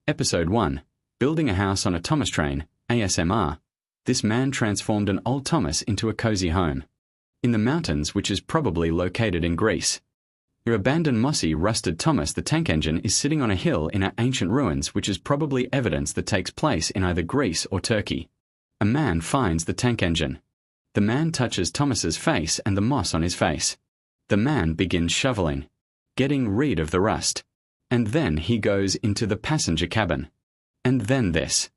Episode 1. Building a House on a Thomas Train, ASMR. This man transformed an old Thomas into a cozy home. In the mountains, which is probably located in Greece. Your abandoned mossy, rusted Thomas the Tank Engine is sitting on a hill in our ancient ruins, which is probably evidence that takes place in either Greece or Turkey. A man finds the tank engine. The man touches Thomas's face and the moss on his face. The man begins shoveling, getting rid of the rust. And then he goes into the passenger cabin. And then this.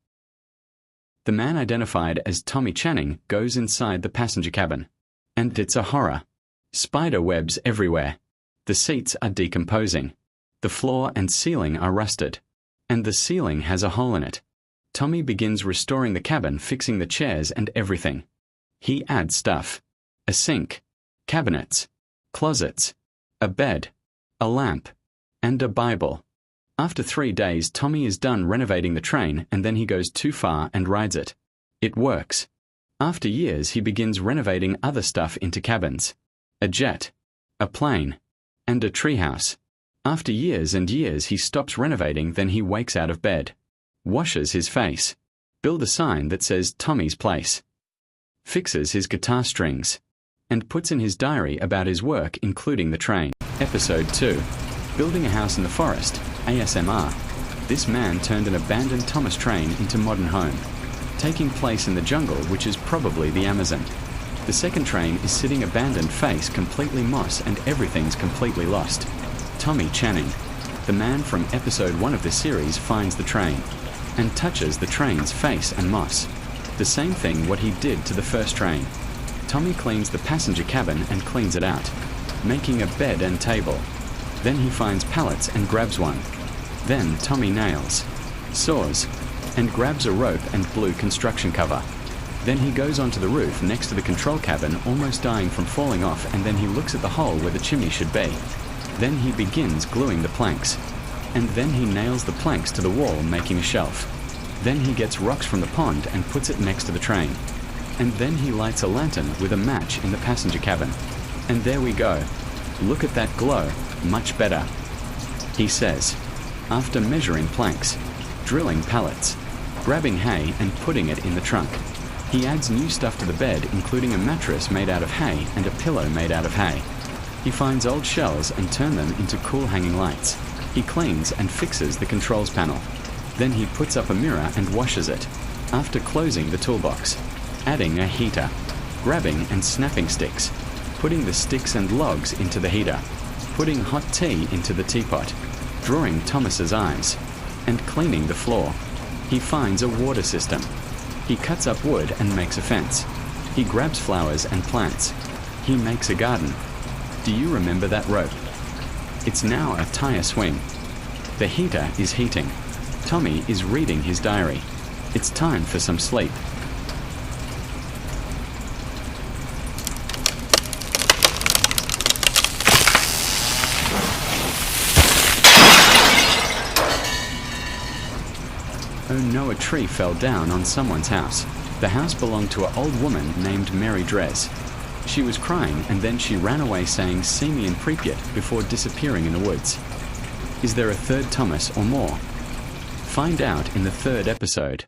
The man identified as Tommy Channing goes inside the passenger cabin. And it's a horror. Spider webs everywhere. The seats are decomposing. The floor and ceiling are rusted. And the ceiling has a hole in it. Tommy begins restoring the cabin, fixing the chairs and everything. He adds stuff. A sink, cabinets, closets, a bed, a lamp, and a Bible. After 3 days, Tommy is done renovating the train, and then he goes too far and rides it. It works. After years, he begins renovating other stuff into cabins. A jet, a plane, and a treehouse. After years and years, he stops renovating, then he wakes out of bed. Washes his face. Builds a sign that says Tommy's Place. Fixes his guitar strings. And puts in his diary about his work, including the train. Episode 2. Building a House in the Forest, ASMR. This man turned an abandoned Thomas train into modern home. Taking place in the jungle, which is probably the Amazon. The second train is sitting abandoned, face completely moss, and everything's completely lost. Tommy Channing, the man from episode 1 of this series, finds the train and touches the train's face and moss. The same thing what he did to the first train. Tommy cleans the passenger cabin and cleans it out, making a bed and table. Then he finds pallets and grabs one. Then Tommy nails, saws, and grabs a rope and blue construction cover. Then he goes onto the roof next to the control cabin, almost dying from falling off, and then he looks at the hole where the chimney should be. Then he begins gluing the planks. And then he nails the planks to the wall, making a shelf. Then he gets rocks from the pond and puts it next to the train. And then he lights a lantern with a match in the passenger cabin. And there we go. Look at that glow. Much better. He says, after measuring planks, drilling pallets, grabbing hay and putting it in the trunk. He adds new stuff to the bed, including a mattress made out of hay and a pillow made out of hay. He finds old shells and turns them into cool hanging lights. He cleans and fixes the controls panel. Then he puts up a mirror and washes it, after closing the toolbox, adding a heater, grabbing and snapping sticks, putting the sticks and logs into the heater, putting hot tea into the teapot, drawing Thomas's eyes, and cleaning the floor. He finds a water system. He cuts up wood and makes a fence. He grabs flowers and plants. He makes a garden. Do you remember that rope? It's now a tire swing. The heater is heating. Tommy is reading his diary. It's time for some sleep. Oh no, a tree fell down on someone's house. The house belonged to an old woman named Mary Dress. She was crying, and then she ran away saying, "See me in Pripyat," before disappearing in the woods. Is there a third Thomas or more? Find out in the 3rd episode.